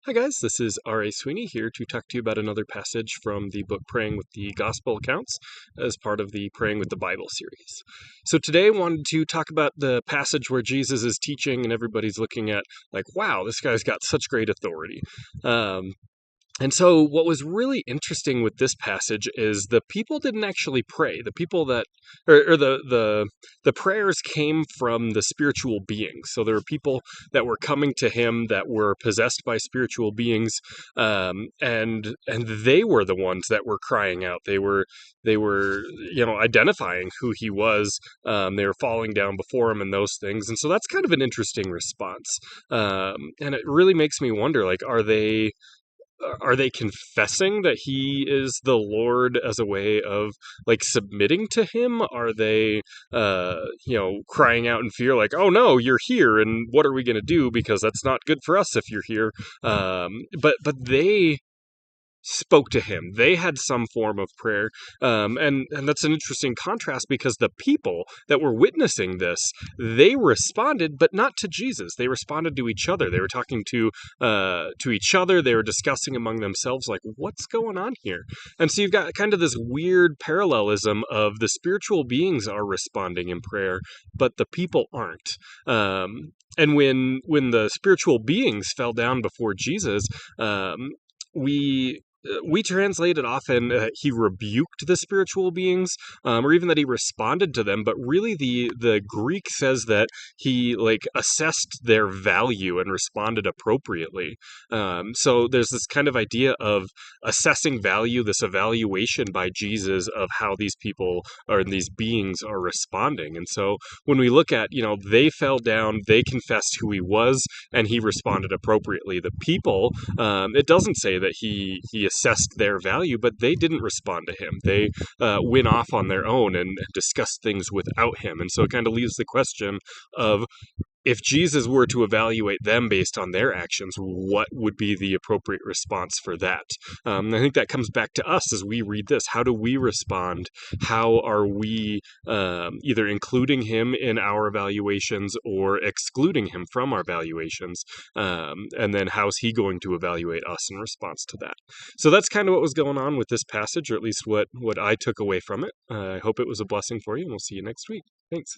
Hi, guys. This is R.A. Sweeney here to talk to you about another passage from the book Praying with the Gospel Accounts as part of the Praying with the Bible series. So today I wanted to talk about the passage where Jesus is teaching and everybody's looking at, like, wow, this guy's got such great authority. And so what was really interesting with this passage is the people didn't actually pray. The people that, or the prayers came from the spiritual beings. So there were people that were coming to him that were possessed by spiritual beings, and they were the ones that were crying out. They were identifying who he was. They were falling down before him and those things. And so that's kind of an interesting response. And it really makes me wonder, like, are they confessing that he is the Lord as a way of, like, submitting to him? Are they crying out in fear, like, oh no, you're here and what are we going to do, because that's not good for us if you're here? But they spoke to him. They had some form of prayer, and that's an interesting contrast, because the people that were witnessing this, they responded, but not to Jesus. They responded to each other. They were talking to each other. They were discussing among themselves, like, what's going on here? And so you've got kind of this weird parallelism of the spiritual beings are responding in prayer, but the people aren't. And when the spiritual beings fell down before Jesus, we translate it often, he rebuked the spiritual beings, or even that he responded to them, but really the Greek says that he, like, assessed their value and responded appropriately. So there's this kind of idea of assessing value, this evaluation by Jesus of how these people or these beings are responding. And so when we look at, they fell down, they confessed who he was, and he responded appropriately. The people, it doesn't say that he assessed their value, but they didn't respond to him. They went off on their own and discussed things without him. And so it kind of leaves the question of, if Jesus were to evaluate them based on their actions, what would be the appropriate response for that? I think that comes back to us as we read this. How do we respond? How are we either including him in our evaluations or excluding him from our evaluations? And then how's he going to evaluate us in response to that? So that's kind of what was going on with this passage, or at least what I took away from it. I hope it was a blessing for you, and we'll see you next week. Thanks.